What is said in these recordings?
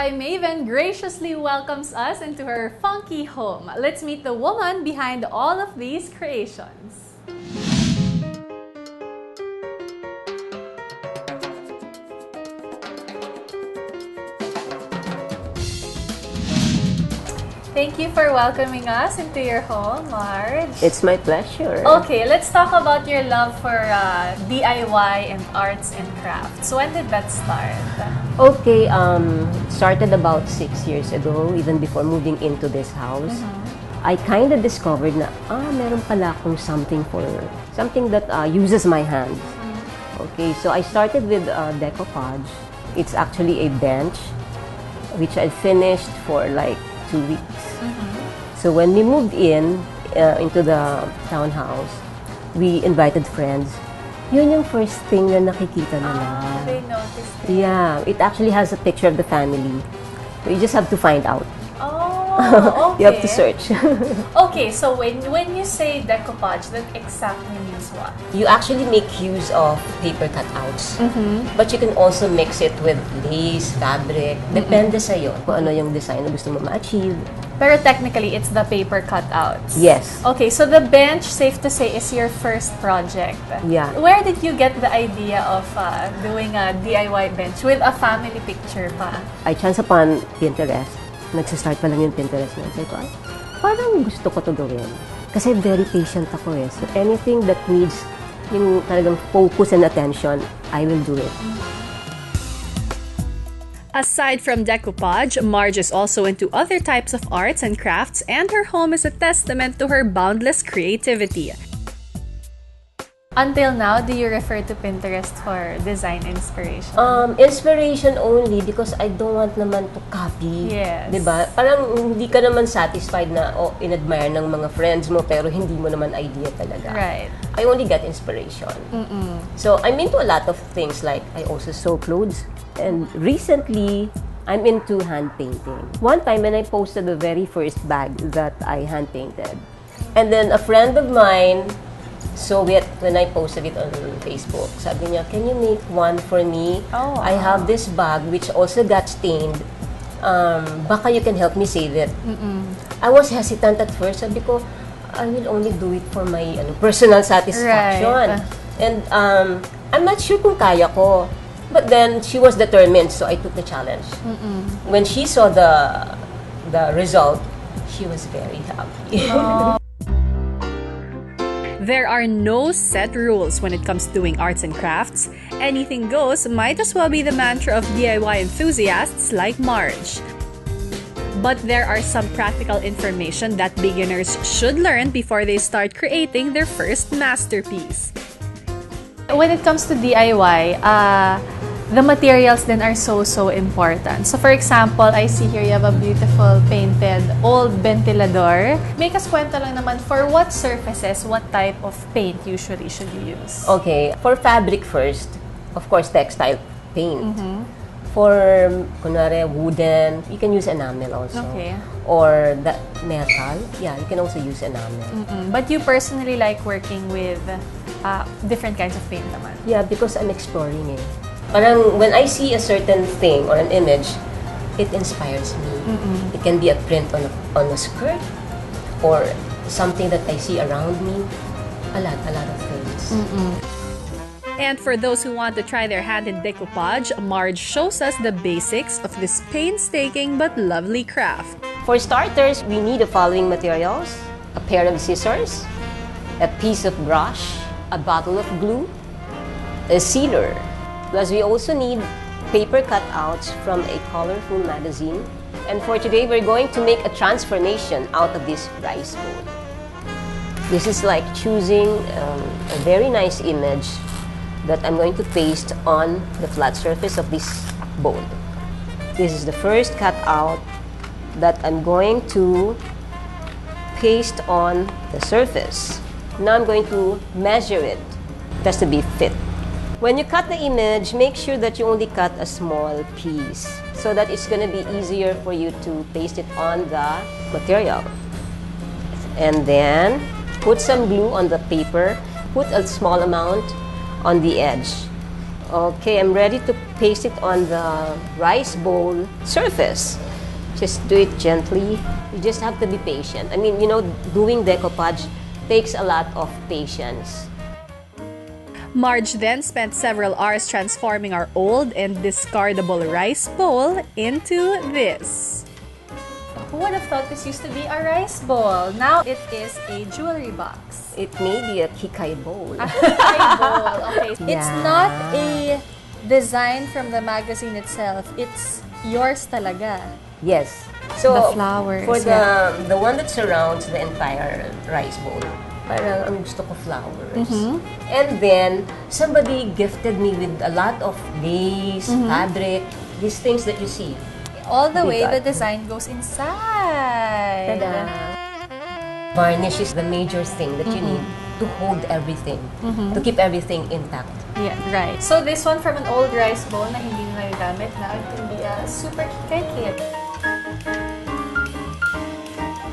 DIY Maven graciously welcomes us into her funky home. Let's meet the woman behind all of these creations. Thank you for welcoming us into your home, Marge. It's my pleasure. Okay, let's talk about your love for DIY and arts and crafts. When did that start? Okay, started about 6 years ago, even before moving into this house. I kind of discovered na, meron pala akong something that uses my hands. Okay, so I started with Decoupage. It's actually a bench, which I finished for like 2 weeks. So when we moved into the townhouse, we invited friends. Yun yung first thing na nakikita nila. They noticed it. Yeah, it actually has a picture of the family. So you just have to find out. Oh, okay. You have to search. Okay, so when you say decoupage, that exactly means what? You actually make use of paper cutouts. But you can also mix it with lace, fabric. Depende sa'yo kung ano yung design na gusto mo ma-achieve. Pero technically, it's the paper cutouts. Yes. Okay, so the bench, safe to say, is your first project. Yeah. Where did you get the idea of doing a DIY bench with a family picture pa? I chanced upon Pinterest. Nagsistart pa lang yung Pinterest na. Sabi ko, parang gusto ko to gawin. Kasi very patient ako eh. So anything that needs yung talagang focus and attention, I will do it. Aside from decoupage, Marge is also into other types of arts and crafts, and her home is a testament to her boundless creativity. Until now, do you refer to Pinterest for design inspiration? Inspiration only because I don't want naman to copy. Yes. Diba? Parang hindi ka naman satisfied na in-admire ng mga friends mo pero hindi mo naman idea talaga. Right. I only get inspiration. So I'm into a lot of things, like I also sew clothes. And recently, I'm into hand painting. One time when I posted the very first bag that I hand painted. And then a friend of mine saw it when I posted it on Facebook. Sabi niya, can you make one for me? Oh, wow. I have this bag which also got stained. Baka you can help me save it. I was hesitant at first. Sabi ko, I will only do it for my personal satisfaction. Right. And I'm not sure kung kaya ko. But then she was determined, so I took the challenge. When she saw the result, she was very happy. There are no set rules when it comes to doing arts and crafts. Anything goes might as well be the mantra of DIY enthusiasts like Marge. But there are some practical information that beginners should learn before they start creating their first masterpiece. When it comes to DIY, the materials then are so important. So for example, I see here you have a beautiful painted old ventilador. Make us kwento lang naman for what surfaces, what type of paint usually should you use? Okay, for fabric first, of course, textile paint. For, kunwari, wooden, you can use enamel also. Okay. Or the metal, yeah, you can also use enamel. But you personally like working with different kinds of paint naman? Yeah, because I'm exploring it. Parang when I see a certain thing or an image, it inspires me. It can be a print on a skirt or something that I see around me. A lot of things. And for those who want to try their hand in decoupage, Marge shows us the basics of this painstaking but lovely craft. For starters, we need the following materials: a pair of scissors, a piece of brush, a bottle of glue, a sealer. Plus, we also need paper cutouts from a colorful magazine. And for today, we're going to make a transformation out of this rice bowl. This is like choosing a very nice image that I'm going to paste on the flat surface of this bowl. This is the first cutout that I'm going to paste on the surface. Now I'm going to measure it just to be fit. When you cut the image, make sure that you only cut a small piece so that it's going to be easier for you to paste it on the material. And then put some glue on the paper, put a small amount on the edge. Okay, I'm ready to paste it on the rice bowl surface. Just do it gently. You just have to be patient. I mean, you know, doing decoupage takes a lot of patience. Marge then spent several hours transforming our old and discardable rice bowl into this. Who would have thought this used to be a rice bowl? Now it is a jewelry box. It may be a kikay bowl. A kikay bowl. Okay. Yeah. It's not a design from the magazine itself. It's yours talaga. Yes. So The flowers, for the one that surrounds the entire rice bowl, parang ang gusto ko flowers. And then somebody gifted me with a lot of lace, fabric, these things that you see. All the We way got the design goes inside. Tada! Varnish is the major thing that you need to hold everything, to keep everything intact. Yeah, right. So this one from an old rice bowl na hindi na nagagamit na, it can be a super kikay kit.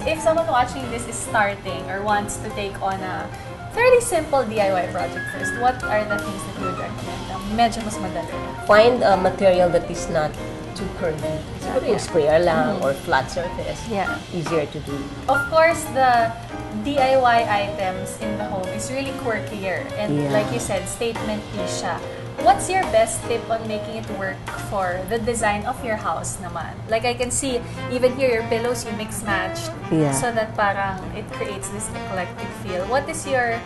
If someone watching this is starting or wants to take on a fairly simple DIY project first, what are the things that you would recommend? Medyo mas madali. Find a material that is not too curvy. Siguro yung square lang or flat surface. Yeah. Easier to do. Of course, the DIY items in the home is really quirkier and Yeah. like you said, statement piece siya. What's your best tip on making it work for the design of your house naman? Like I can see, even here, your pillows, you mix-match Yeah. so that parang it creates this eclectic feel. What is your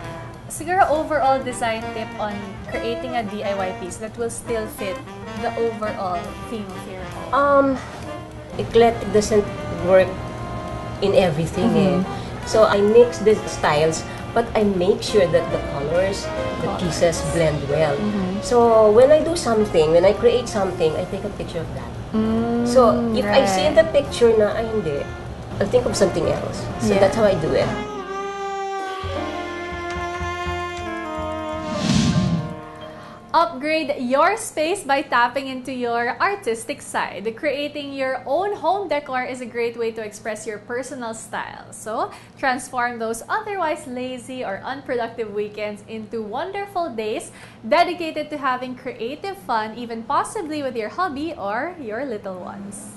siguro overall design tip on creating a DIY piece that will still fit the overall theme of your home? Eclectic doesn't work in everything eh. So I mix the styles, but I make sure that the colors, the pieces blend well. So when I do something, when I create something, I take a picture of that. So if I see in the picture na, ay hindi, I'll think of something else. So Yeah. that's how I do it. Upgrade your space by tapping into your artistic side. Creating your own home decor is a great way to express your personal style. So, transform those otherwise lazy or unproductive weekends into wonderful days dedicated to having creative fun, even possibly with your hubby or your little ones.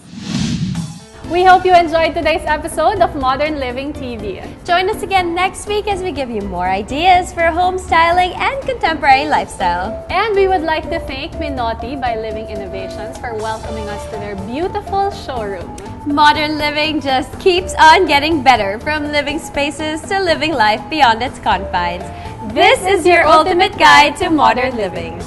We hope you enjoyed today's episode of Modern Living TV. Join us again next week as we give you more ideas for home styling and contemporary lifestyle. And we would like to thank Minotti by Living Innovations for welcoming us to their beautiful showroom. Modern living just keeps on getting better, from living spaces to living life beyond its confines. This is your ultimate guide to modern living.